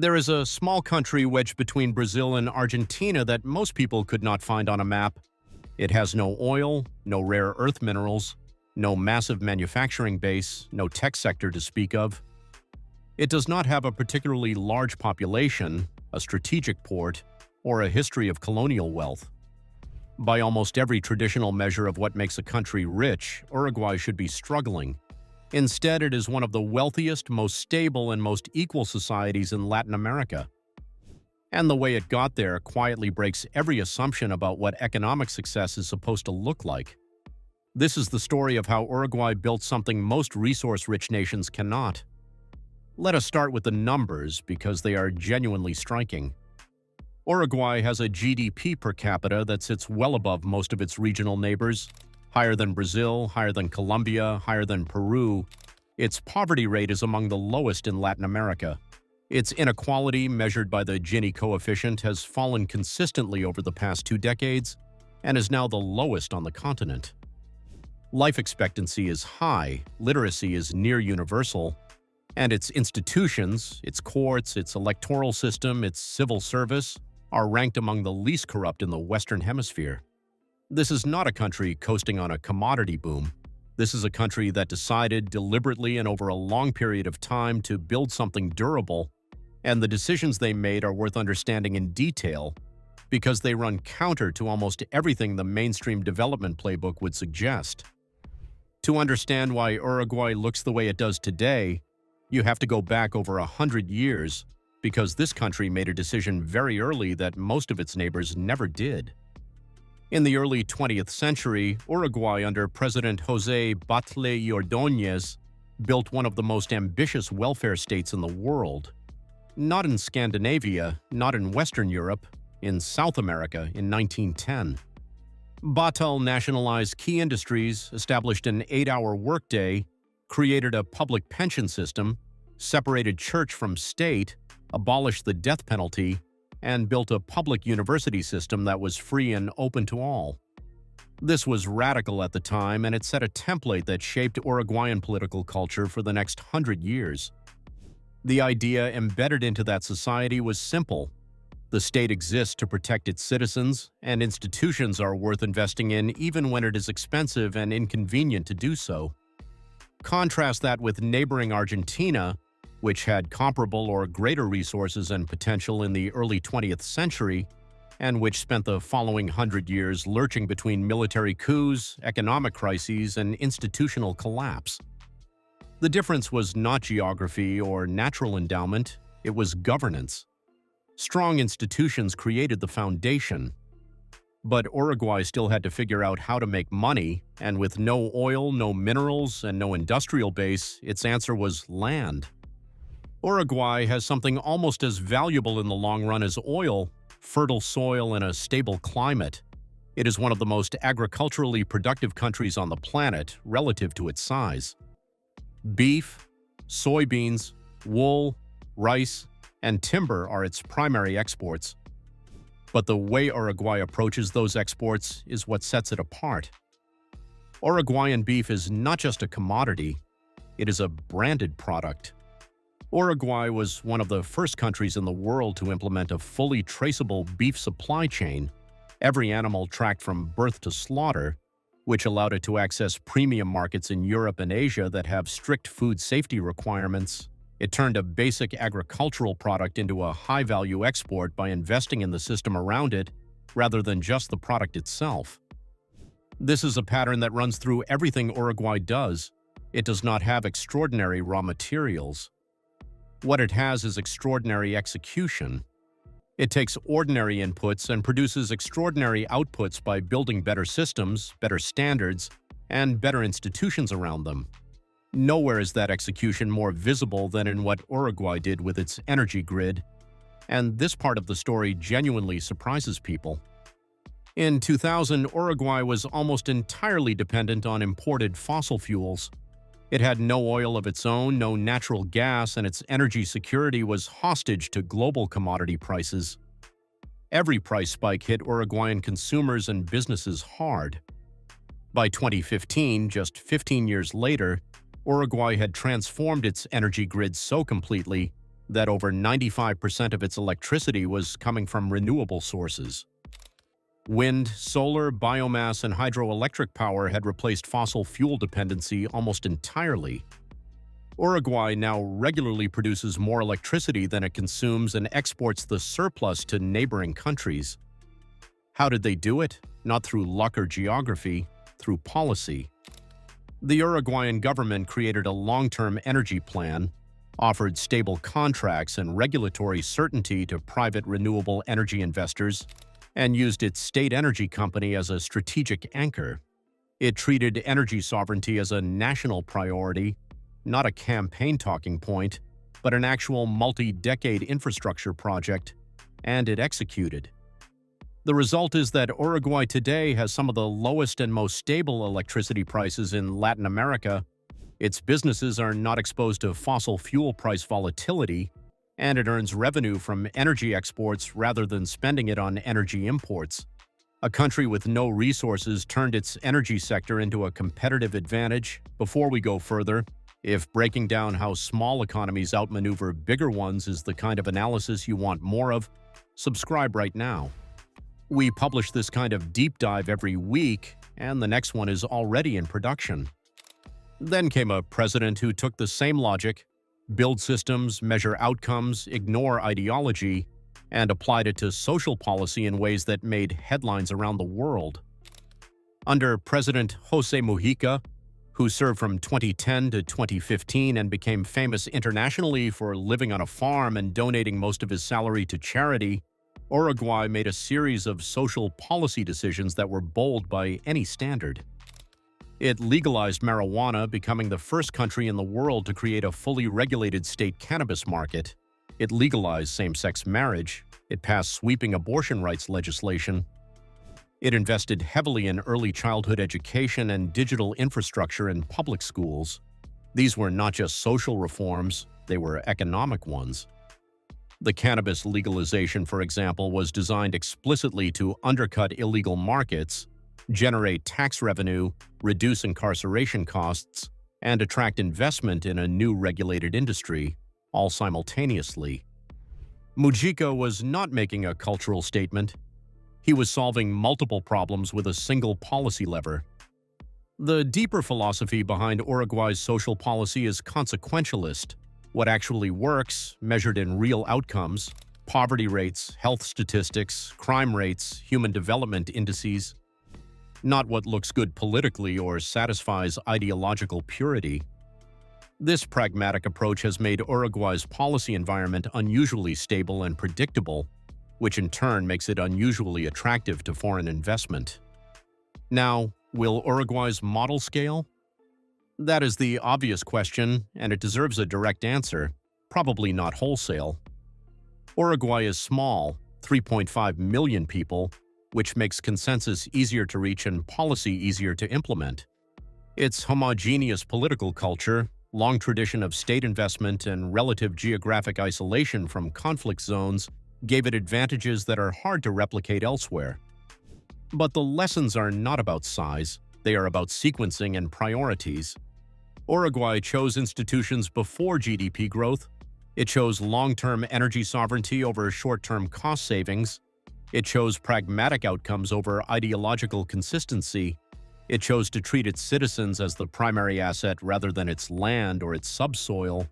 There is a small country wedged between Brazil and Argentina that most people could not find on a map. It has no oil, no rare earth minerals, no massive manufacturing base, no tech sector to speak of. It does not have a particularly large population, a strategic port, or a history of colonial wealth. By almost every traditional measure of what makes a country rich, Uruguay should be struggling. Instead, it is one of the wealthiest, most stable, and most equal societies in Latin America. And the way it got there quietly breaks every assumption about what economic success is supposed to look like. This is the story of how Uruguay built something most resource-rich nations cannot. Let us start with the numbers because they are genuinely striking. Uruguay has a GDP per capita that sits well above most of its regional neighbors, higher than Brazil, higher than Colombia, higher than Peru. Its poverty rate is among the lowest in Latin America. Its inequality, measured by the Gini coefficient, has fallen consistently over the past 2 decades and is now the lowest on the continent. Life expectancy is high, literacy is near universal, and its institutions, its courts, its electoral system, its civil service, are ranked among the least corrupt in the Western Hemisphere. This is not a country coasting on a commodity boom. This is a country that decided deliberately and over a long period of time to build something durable, and the decisions they made are worth understanding in detail because they run counter to almost everything the mainstream development playbook would suggest. To understand why Uruguay looks the way it does today, you have to go back over 100 years because this country made a decision very early that most of its neighbors never did. In the early 20th century, Uruguay under President José Batlle Ordóñez built one of the most ambitious welfare states in the world. Not in Scandinavia, not in Western Europe, in South America in 1910. Batlle nationalized key industries, established an 8-hour workday, created a public pension system, separated church from state, abolished the death penalty, and built a public university system that was free and open to all. This was radical at the time, and it set a template that shaped Uruguayan political culture for the next 100 years. The idea embedded into that society was simple. The state exists to protect its citizens, and institutions are worth investing in even when it is expensive and inconvenient to do so. Contrast that with neighboring Argentina, which had comparable or greater resources and potential in the early 20th century, and which spent the following 100 years lurching between military coups, economic crises, and institutional collapse. The difference was not geography or natural endowment, it was governance. Strong institutions created the foundation. But Uruguay still had to figure out how to make money, and with no oil, no minerals, and no industrial base, its answer was land. Uruguay has something almost as valuable in the long run as oil: fertile soil and a stable climate. It is one of the most agriculturally productive countries on the planet relative to its size. Beef, soybeans, wool, rice, and timber are its primary exports. But the way Uruguay approaches those exports is what sets it apart. Uruguayan beef is not just a commodity, it is a branded product. Uruguay was one of the first countries in the world to implement a fully traceable beef supply chain, every animal tracked from birth to slaughter, which allowed it to access premium markets in Europe and Asia that have strict food safety requirements. It turned a basic agricultural product into a high-value export by investing in the system around it rather than just the product itself. This is a pattern that runs through everything Uruguay does. It does not have extraordinary raw materials. What it has is extraordinary execution. It takes ordinary inputs and produces extraordinary outputs by building better systems, better standards, and better institutions around them. Nowhere is that execution more visible than in what Uruguay did with its energy grid, and this part of the story genuinely surprises people. In 2000, Uruguay was almost entirely dependent on imported fossil fuels. It had no oil of its own, no natural gas, and its energy security was hostage to global commodity prices. Every price spike hit Uruguayan consumers and businesses hard. By 2015, just 15 years later, Uruguay had transformed its energy grid so completely that over 95% of its electricity was coming from renewable sources. Wind, solar, biomass, and hydroelectric power had replaced fossil fuel dependency almost entirely. Uruguay now regularly produces more electricity than it consumes and exports the surplus to neighboring countries. How did they do it? Not through luck or geography, through policy. The Uruguayan government created a long-term energy plan, offered stable contracts and regulatory certainty to private renewable energy investors, and used its state energy company as a strategic anchor. It treated energy sovereignty as a national priority, not a campaign talking point, but an actual multi-decade infrastructure project, and it executed. The result is that Uruguay today has some of the lowest and most stable electricity prices in Latin America. Its businesses are not exposed to fossil fuel price volatility, and it earns revenue from energy exports rather than spending it on energy imports. A country with no resources turned its energy sector into a competitive advantage. Before we go further, if breaking down how small economies outmaneuver bigger ones is the kind of analysis you want more of, subscribe right now. We publish this kind of deep dive every week, and the next one is already in production. Then came a president who took the same logic, build systems, measure outcomes, ignore ideology, and applied it to social policy in ways that made headlines around the world. Under President José Mujica, who served from 2010 to 2015 and became famous internationally for living on a farm and donating most of his salary to charity, Uruguay made a series of social policy decisions that were bold by any standard. It legalized marijuana, becoming the first country in the world to create a fully regulated state cannabis market. It legalized same-sex marriage. It passed sweeping abortion rights legislation. It invested heavily in early childhood education and digital infrastructure in public schools. These were not just social reforms, they were economic ones. The cannabis legalization, for example, was designed explicitly to undercut illegal markets, generate tax revenue, reduce incarceration costs, and attract investment in a new regulated industry, all simultaneously. Mujica was not making a cultural statement. He was solving multiple problems with a single policy lever. The deeper philosophy behind Uruguay's social policy is consequentialist. What actually works, measured in real outcomes, poverty rates, health statistics, crime rates, human development indices, not what looks good politically or satisfies ideological purity. This pragmatic approach has made Uruguay's policy environment unusually stable and predictable, which in turn makes it unusually attractive to foreign investment. Now, will Uruguay's model scale? That is the obvious question, and it deserves a direct answer, probably not wholesale. Uruguay is small, 3.5 million people, which makes consensus easier to reach and policy easier to implement. Its homogeneous political culture, long tradition of state investment, and relative geographic isolation from conflict zones gave it advantages that are hard to replicate elsewhere. But the lessons are not about size, they are about sequencing and priorities. Uruguay chose institutions before GDP growth. It chose long-term energy sovereignty over short-term cost savings. It chose pragmatic outcomes over ideological consistency. It chose to treat its citizens as the primary asset rather than its land or its subsoil.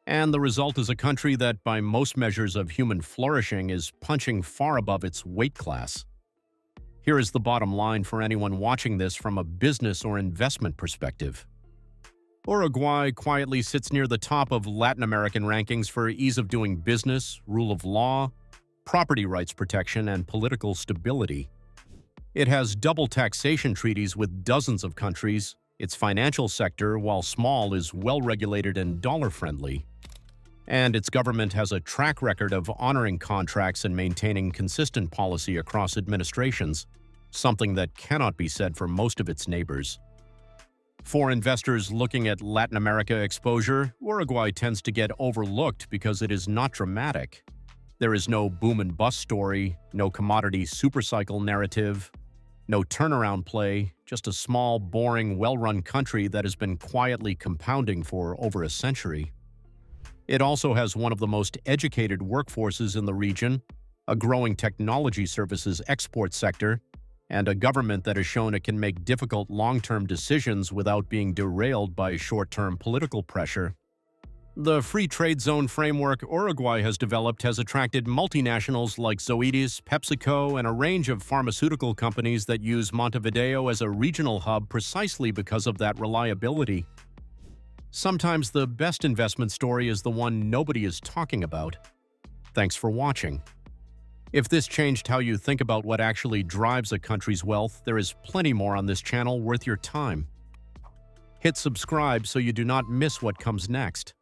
And the result is a country that, by most measures of human flourishing, is punching far above its weight class. Here is the bottom line for anyone watching this from a business or investment perspective. Uruguay quietly sits near the top of Latin American rankings for ease of doing business, rule of law, property rights protection, and political stability. It has double taxation treaties with dozens of countries. Its financial sector, while small, is well-regulated and dollar-friendly. And its government has a track record of honoring contracts and maintaining consistent policy across administrations, something that cannot be said for most of its neighbors. For investors looking at Latin America exposure, Uruguay tends to get overlooked because it is not dramatic. There is no boom and bust story, no commodity supercycle narrative, no turnaround play, just a small, boring, well-run country that has been quietly compounding for over a century. It also has one of the most educated workforces in the region, a growing technology services export sector, and a government that has shown it can make difficult long-term decisions without being derailed by short-term political pressure. The free trade zone framework Uruguay has developed has attracted multinationals like Zoetis, PepsiCo, and a range of pharmaceutical companies that use Montevideo as a regional hub precisely because of that reliability. Sometimes the best investment story is the one nobody is talking about. Thanks for watching. If this changed how you think about what actually drives a country's wealth, there is plenty more on this channel worth your time. Hit subscribe so you do not miss what comes next.